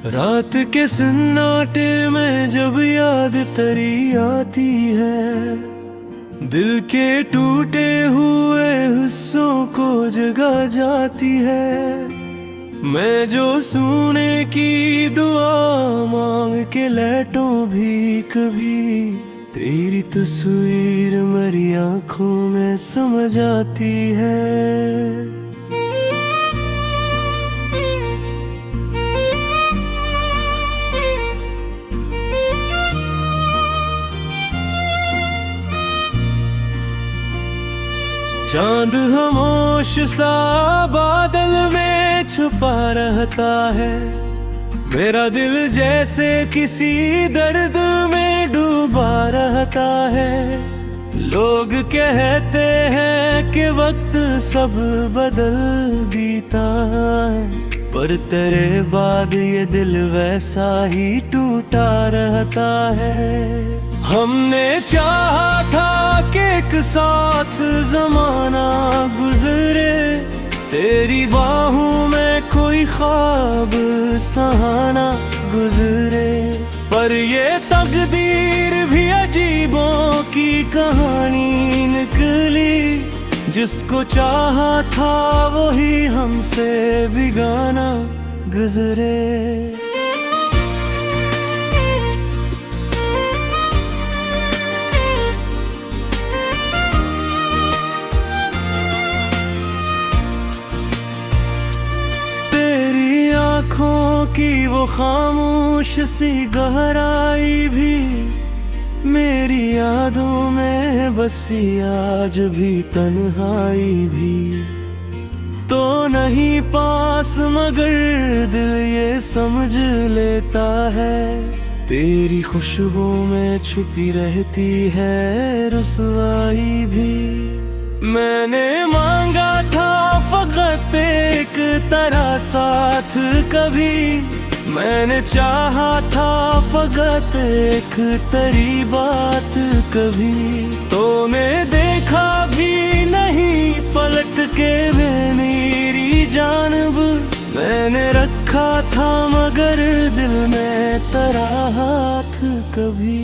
रात के सन्नाटे में जब याद तेरी आती है, दिल के टूटे हुए हिस्सों को जगा जाती है। मैं जो सोने की दुआ मांग के लेटूं भी कभी, तेरी तस्वीर मेरी आंखों में समा जाती है। चांद खामोश सा बादल में छुपा रहता है, मेरा दिल जैसे किसी दर्द में डूबा रहता है। लोग कहते हैं कि वक्त सब बदल देता है, पर तेरे बाद ये दिल वैसा ही टूटा रहता है। हमने चाहा था कि एक साथ जमाना गुजरे, तेरी बाहों में कोई ख्वाब सहाना गुजरे, पर ये तकदीर भी अजीबों की कहानी निकली। जिसको चाहा था वही हमसे बेगाना गुजरे। आँखों की वो खामोश सी गहराई भी मेरी यादों में बसी, आज भी तन्हाई भी तो नहीं पास, मगर दिल ये समझ लेता है, तेरी खुशबू में छुपी रहती है रुसवाई भी। मैंने मांगा था फकत एक तरह साथ कभी, मैंने चाहा था फकत एक तेरी बात कभी, तूने देखा भी नहीं पलट के मेरी जानब। मैंने रखा था मगर दिल में तेरा हाथ कभी।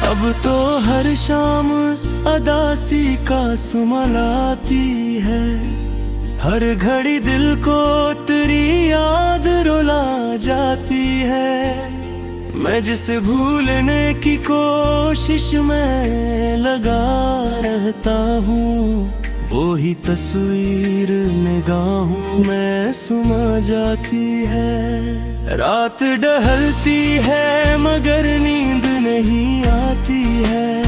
अब तो हर शाम अदासी का सुमलाती है, हर घड़ी दिल को तेरी याद रुला जाती है। मैं जिसे भूलने की कोशिश में लगा रहता हूँ, वो ही तस्वीर निगाहों में समा जाती है। रात ढलती है मगर नींद नहीं आती है,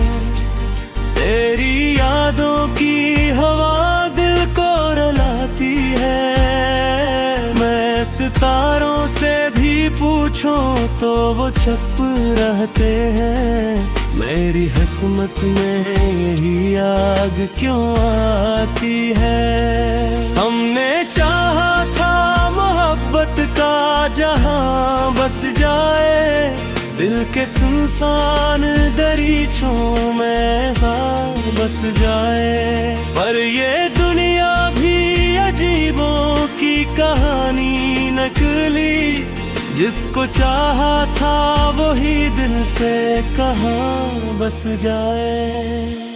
तेरी यादों की हवा दिल को रुलाती है। मैं सितारों से भी पूछूं तो वो चुप रहते हैं, मेरी किस्मत में यही आग क्यों आती है। हमने चाहा था मोहब्बत का जहां बस जाए, दिल के सुनसान दरीचों में बस जाए, पर ये दुनिया भी अजीबों की कहानी नकली। जिसको चाहा था वही दिल से कहाँ बस जाए।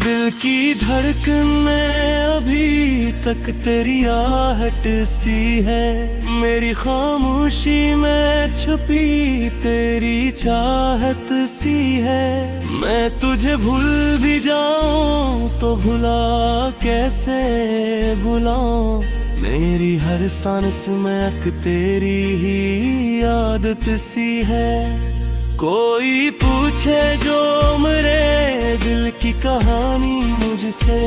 दिल की धड़कन में अभी तक तेरी आहट सी है, मेरी खामोशी में छुपी तेरी चाहत सी है। मैं तुझे भूल भी जाऊं तो भुला कैसे भुलाऊं, मेरी हर सांस में एक तेरी ही आदत सी है। कोई पूछे जो मेरे दिल की कहानी मुझसे,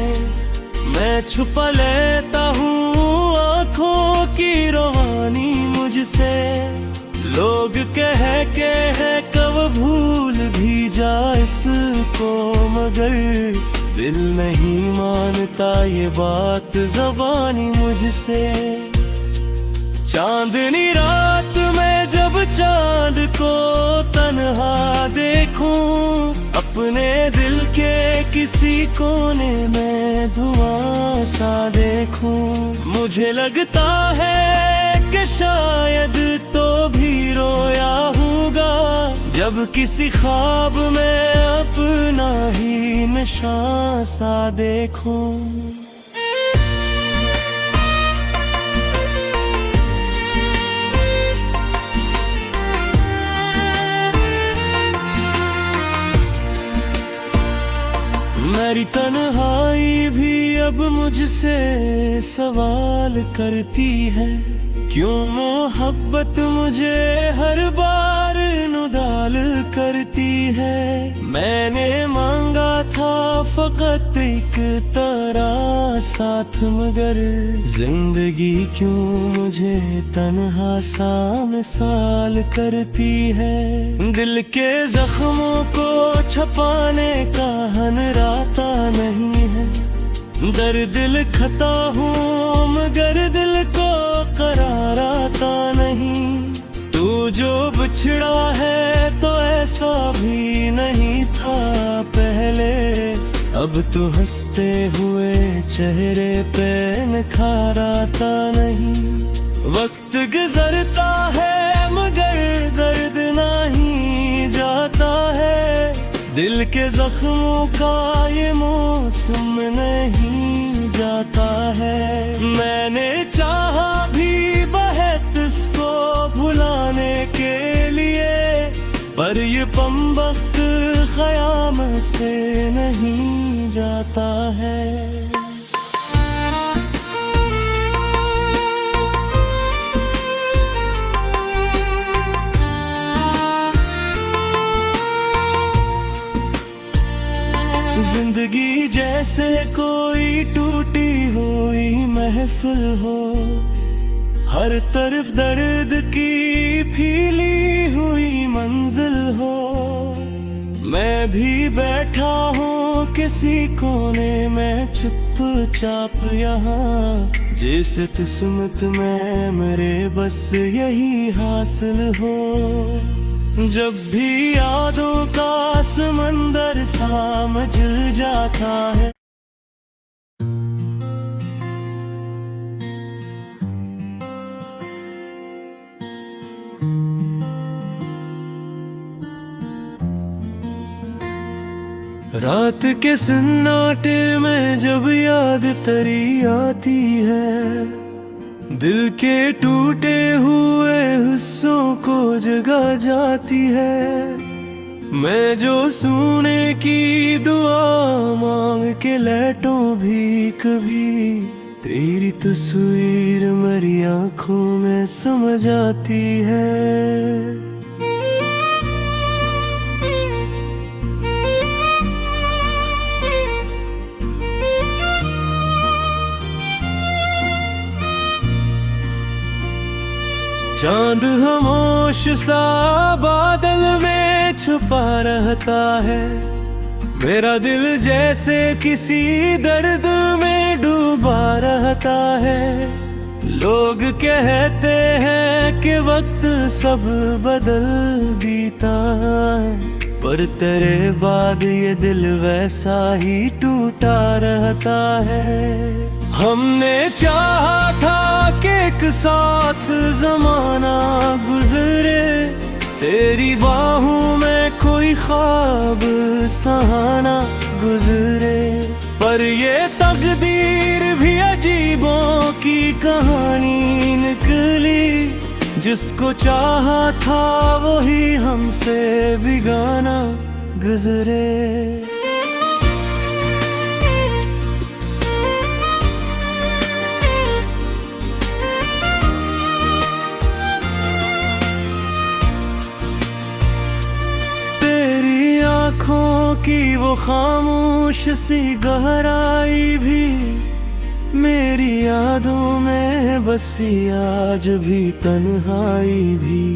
मैं छुपा लेता हूँ आँखों की रवानी मुझसे। लोग कह के है कब भूल भी जा इसको, मगर दिल नहीं मानता ये बात ज़बानी मुझसे। चांदनी रात में जब चांद को तन्हा देखूं, अपने दिल के किसी कोने में धुआं सा देखूं, मुझे लगता है कि शायद तो भी रोया होगा जब किसी ख्वाब में अपना ही निशान सा देखूं। मेरी तन्हाई भी अब मुझसे सवाल करती है, क्यों मोहब्बत मुझे हर बार नुदाल करती है। मैंने मांगा था फकत एक तेरा साथ, मगर जिंदगी क्यों मुझे तन्हा सा मिसाल करती है। दिल के जख्मों को छपाने का हनराता नहीं है, दर्द लिखता हूँ मगर दिल को करार आता नहीं। तू जो बिछड़ा है तो ऐसा भी नहीं था पहले, अब तो हंसते हुए चेहरे पे निखार आता नहीं। वक्त गुजरता है मगर दर्द नहीं जाता है, दिल के जख्मों का ये मौसम नहीं जाता है। मैंने चाहा भी बहुत इसको भुलाने के लिए, पर ये पम वक्त ख़याम से नहीं जाता है। जिंदगी जैसे कोई टूटी हुई महफिल हो, हर तरफ दर्द की फैली हुई मंजिल हो। मैं भी बैठा हूँ किसी कोने में चुपचाप यहाँ, जिस किस्मत में मेरे बस यही हासिल हो। जब भी यादों का समंदर सा मचल जाता है, रात के सन्नाटे में जब याद तेरी आती है, दिल के टूटे हुए हिस्सों को जगा जाती है। मैं जो सोने की दुआ मांग के लेटूं भी कभी, तेरी तस्वीर मेरी आंखों में समा जाती है। चांद खामोश सा बादल में छुपा रहता है, मेरा दिल जैसे किसी दर्द में डूबा रहता है। लोग कहते हैं कि वक्त सब बदल देता है, पर तेरे बाद ये दिल वैसा ही टूटा रहता है। हमने चाहा था कि एक साथ जमाना गुजरे, तेरी बाहों में कोई ख्वाब सहाना गुजरे, पर ये तकदीर भी अजीबों की कहानी निकली। जिसको चाहा था वही हमसे बेगाना गुजरे। आँखों की वो खामोश सी गहराई भी मेरी यादों में बसी आज भी तन्हाई भी।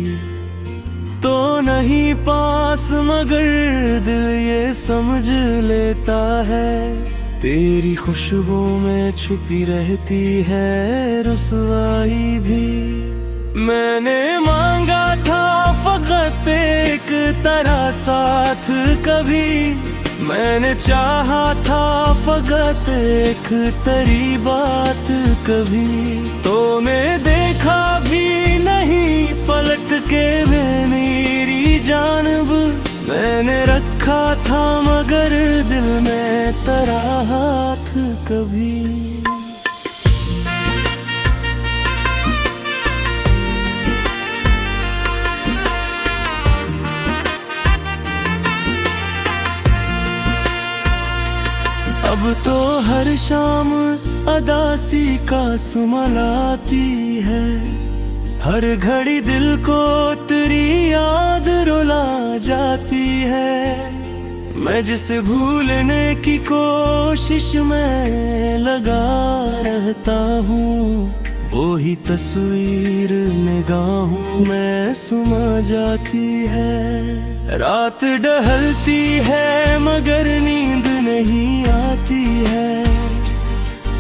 तो नहीं पास, मगर दिल ये समझ लेता है तेरी खुशबू में छुपी रहती है रुसवाई भी। मैंने मांगा था फकत एक तरह साथ कभी, मैंने चाहा था फकत एक तरी बात कभी, तूने देखा भी नहीं पलट के मेरी जानब। मैंने रखा था मगर दिल में तेरा हाथ कभी। अब तो हर शाम अदासी का सुमलाती है, हर घड़ी दिल को तेरी याद रुला जाती है। मैं जिसे भूलने की कोशिश में लगा रहता हूँ, वो ही तस्वीर निगाहों में सुमा जाती है। रात ढलती है मगर नींद नहीं आती है,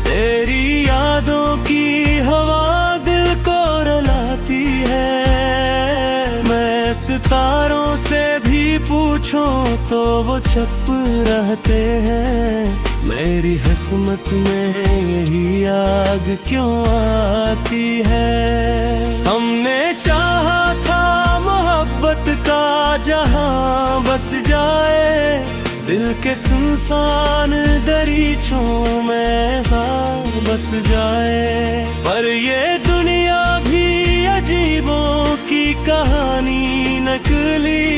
तेरी यादों की हवा दिल को रुलाती है। मैं सितारों से भी पूछूं तो वो चुप रहते हैं, मेरी किस्मत में यही आग क्यों आती है। हमने चाहा था मोहब्बत का जहां बस जाए, दिल के सुनसान दरीचों में बस जाए। पर ये दुनिया भी अजीबों की कहानी नकली,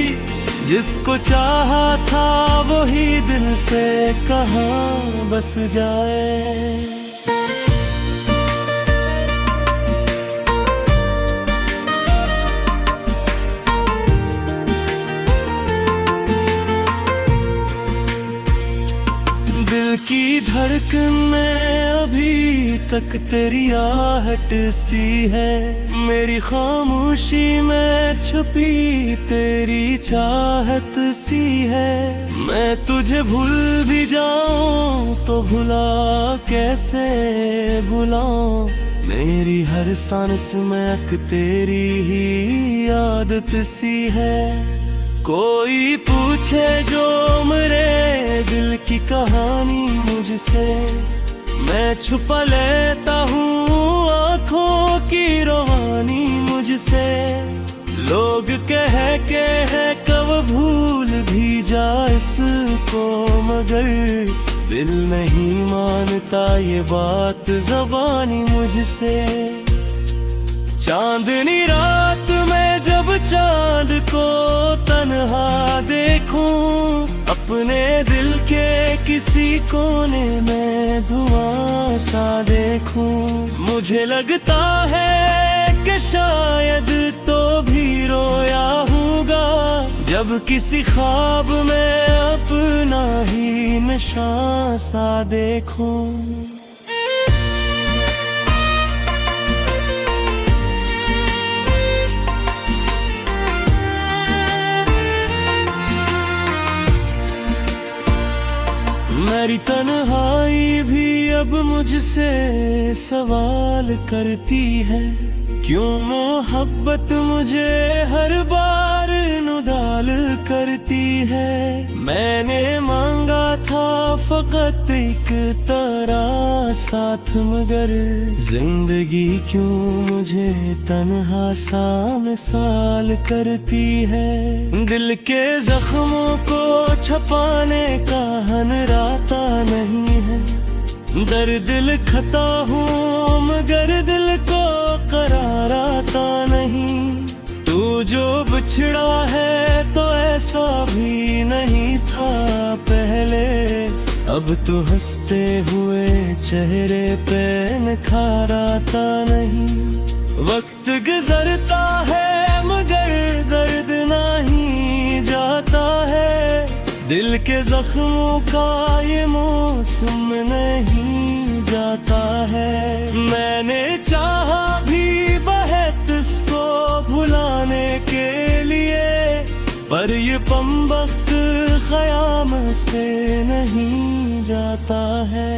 जिसको चाहा था वही दिल से कहाँ बस जाए। दिल की धड़कन में अभी तक तेरी आहट सी है, मेरी खामोशी में छुपी तेरी चाहत सी है। मैं तुझे भूल भी जाऊं तो भुला कैसे भुलाऊं, मेरी हर सांस में एक तेरी ही आदत सी है। कोई पूछे जो मेरे दिल की कहानी मुझसे, मैं छुपा लेता हूँ आँखों की रवानी मुझसे। लोग कह के है कब भूल भी जा इसको, मगर दिल नहीं मानता ये बात ज़बानी मुझसे। चांदनी रात में जब चांद को तन्हा देखूं, अपने दिल के किसी कोने में धुआं सा देखूं, मुझे लगता है कि शायद तो भी रोया होगा, जब किसी ख्वाब में अपना ही निशान सा देखूं। मेरी तन्हाई भी अब मुझसे सवाल करती है, क्यों मोहब्बत मुझे हर बार नुदाल करती है। मैंने मांगा था फकत एक तरह साथ, मगर जिंदगी क्यों मुझे तन्हा सा मिसाल करती है। दिल के जख्मों को छपाने का हनराता नहीं है, दर्द लिखता हूँ मगर दिल को करार आता नहीं। तू जो बिछड़ा है तो ऐसा भी नहीं था पहले, अब तो हंसते हुए चेहरे पे निखार आता नहीं। वक्त गुजरता है मगर दर्द नहीं जाता है, दिल के जख्मों का ये मौसम नहीं जाता है। मैंने चाहा भी बहुत इसको भुलाने के लिए, पर ये पम वक्त ख़याम से नहीं जाता है।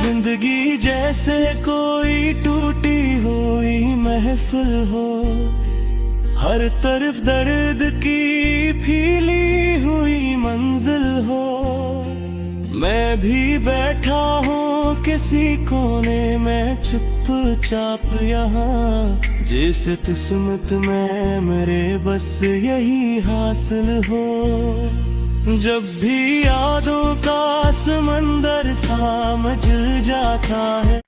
जिंदगी जैसे कोई टूटी हुई महफिल हो, हर तरफ दर्द की फीली हुई मंजिल हो। मैं भी बैठा हूँ किसी कोने में चुपचाप यहाँ, जिस किस्मत में मेरे बस यही हासिल हो। जब भी यादों का समंदर सा मचल जाता है,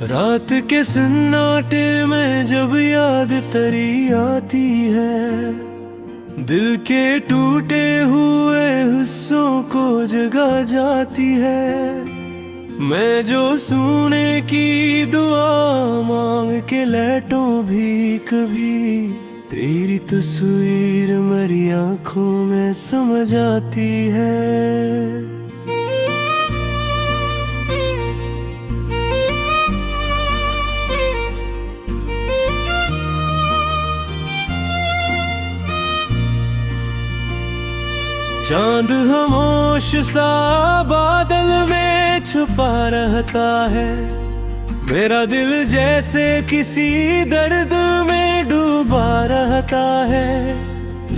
रात के सन्नाटे में जब याद तेरी आती है, दिल के टूटे हुए हिस्सों को जगा जाती है। मैं जो सोने की दुआ मांग के लेटूं भी कभी, तेरी तस्वीर मेरी आंखों में समा जाती है। चांद खामोश सा बादल में छुपा रहता है, मेरा दिल जैसे किसी दर्द में डूबा रहता है।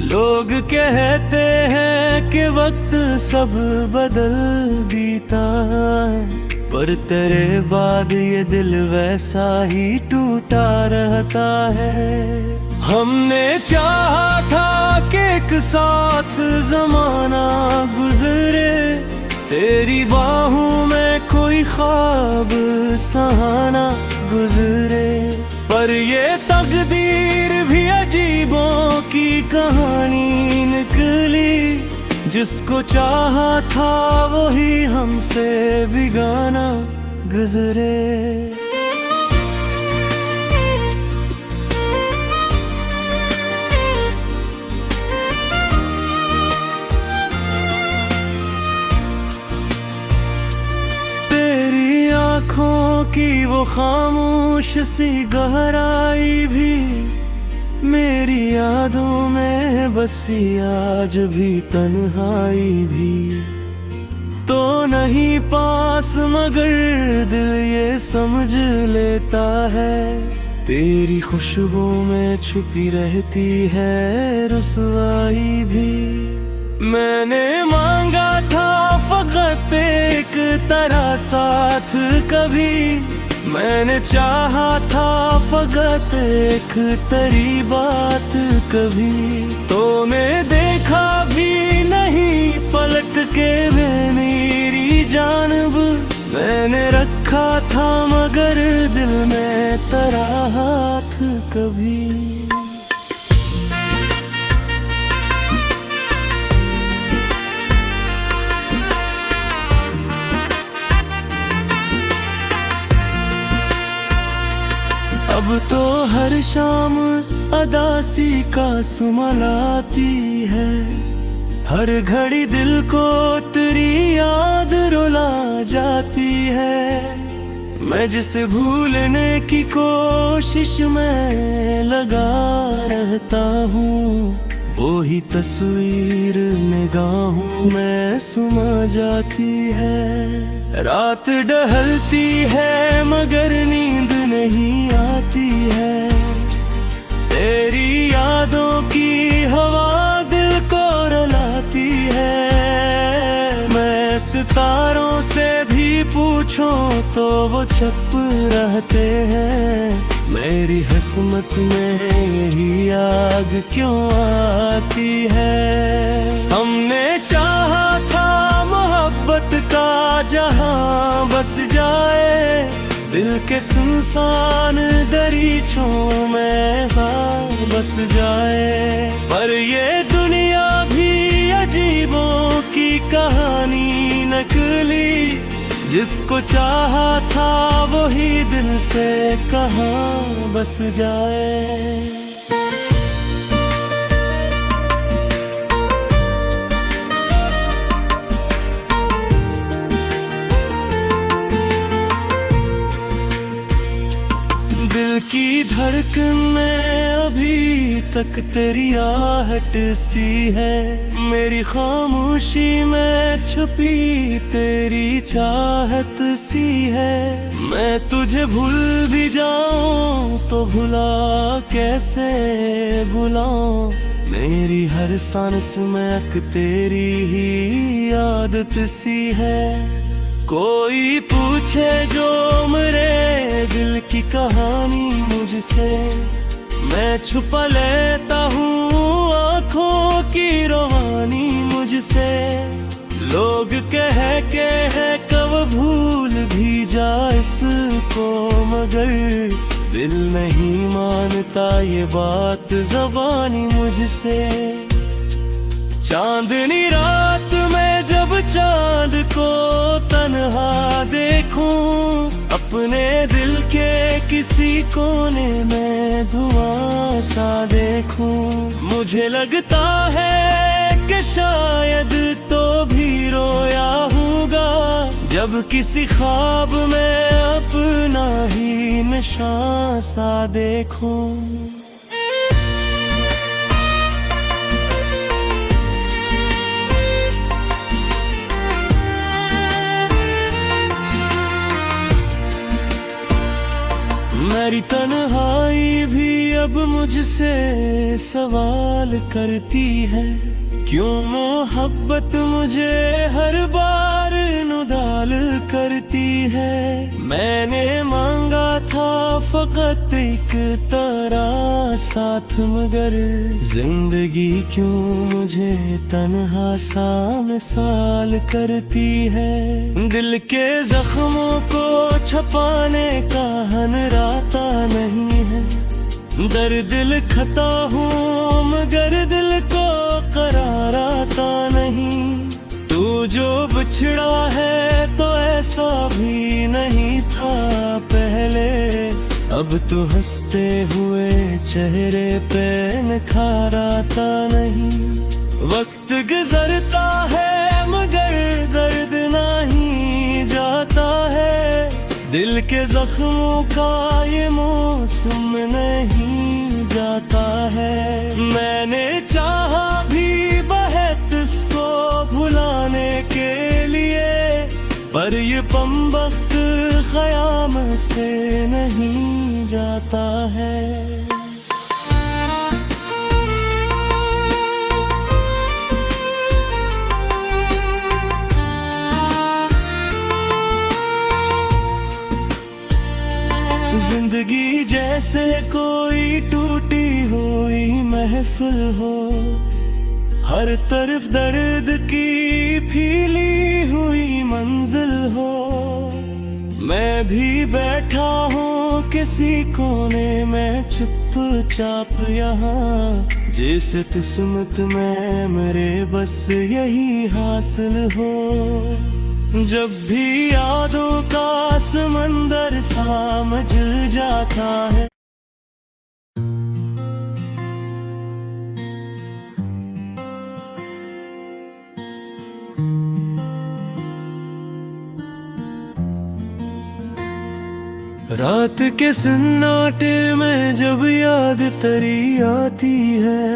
लोग कहते हैं कि वक्त सब बदल देता है, पर तेरे बाद ये दिल वैसा ही टूटा रहता है। हमने चाहा था कि एक साथ जमाना गुजरे, तेरी बाहों में कोई ख्वाब सहाना गुजरे। पर ये तकदीर भी अजीबों की कहानी निकली, जिसको चाहा था वही हमसे बेगाना गुजरे। आँखों की वो खामोश सी गहराई भी मेरी यादों में बसी, आज भी तन्हाई भी तो नहीं पास, मगर दिल ये समझ लेता है, तेरी खुशबू में छुपी रहती है रुसवाई भी। मैंने मांगा था फकत एक तरह साथ कभी, मैंने चाहा था फकत एक तेरी बात कभी, तूने देखा भी नहीं पलट के मेरी जानब। मैंने रखा था मगर दिल में तेरा हाथ कभी। अब तो हर शाम अदासी का सुमन आती है, हर घड़ी दिल को तेरी याद रुला जाती है। मैं जिसे भूलने की कोशिश में लगा रहता हूँ, वो ही तस्वीर निगाहों में समा जाती है। रात ढलती है मगर नींद नहीं आती है, तेरी यादों की हवा दिल को रुलाती है। मैं सितारों से भी पूछूं तो वो छुप रहते हैं, मेरी किस्मत में यही आग क्यों आती है। हमने चाहा था मोहब्बत का जहां बस जाए, दिल के सुनसान दरीचों में बस जाए। पर ये दुनिया भी अजीबों की कहानी नकली, जिसको चाहा था वही दिल से कहाँ बस जाए। दिल की धड़कन में अभी तक तेरी आहट सी है, मेरी खामोशी में छुपी तेरी चाहत सी है। मैं तुझे भूल भी जाऊं तो भुला कैसे भुलाऊं, मेरी हर सांस में अक तेरी ही आदत सी है। कोई पूछे जो मेरे दिल की कहानी मुझसे, मैं छुपा लेता हूँ आँखों की रोहानी मुझसे। लोग कह कब भूल भी जा इसको, मगर दिल नहीं मानता ये बात ज़बानी मुझसे। चांदनी रात में जब चांद को तन्हा देखूं, अपने दिल के किसी कोने में धुआं सा देखूं, मुझे लगता है कि शायद तो भी रोया होगा जब किसी ख्वाब में अपना ही निशान सा देखूं। मेरी तन्हाई भी अब मुझसे सवाल करती है, क्यों मोहब्बत मुझे हर बार नुदाल करती है। मैंने मांगा था फकत एक तरह साथ, मगर जिंदगी क्यों मुझे तन्हा सा मिसाल करती है। दिल के जख्मों को छपाने का हनराता नहीं है, दर्द लिखता हूँ मगर दिल को करार आता नहीं। तू जो बिछड़ा है तो ऐसा भी नहीं था पहले, अब तो हंसते हुए चेहरे पे निखार आता नहीं। वक्त गुजरता है मगर दर्द नहीं जाता है, दिल के जख्मों का ये मौसम नहीं जाता है। मैंने चाहा भी बहुत इसको भुलाने के लिए, पर ये पम वक्त ख़याम से नहीं जाता है। जिंदगी जैसे कोई टूटी हुई महफिल हो, हर तरफ दर्द की फैली हुई मंजिल हो। मैं भी बैठा हूँ किसी कोने में चुपचाप यहाँ, जैसे किस्मत में मेरे बस यही हासिल हो। जब भी यादों का समंदर सा मचल जाता है, रात के सन्नाटे में जब याद तेरी आती है,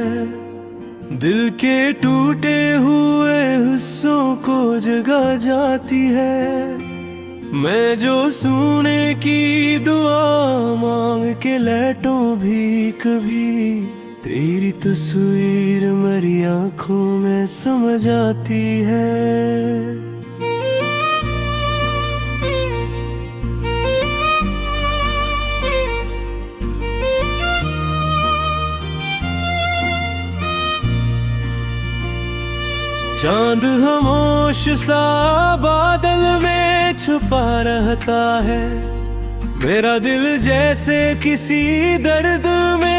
दिल के टूटे हुए हिस्सों को जगा जाती है। मैं जो सोने की दुआ मांग के लेटूं भी कभी, तेरी तस्वीर मेरी आंखों में समा जाती है। चांद खामोश सा बादल में छुपा रहता है, मेरा दिल जैसे किसी दर्द में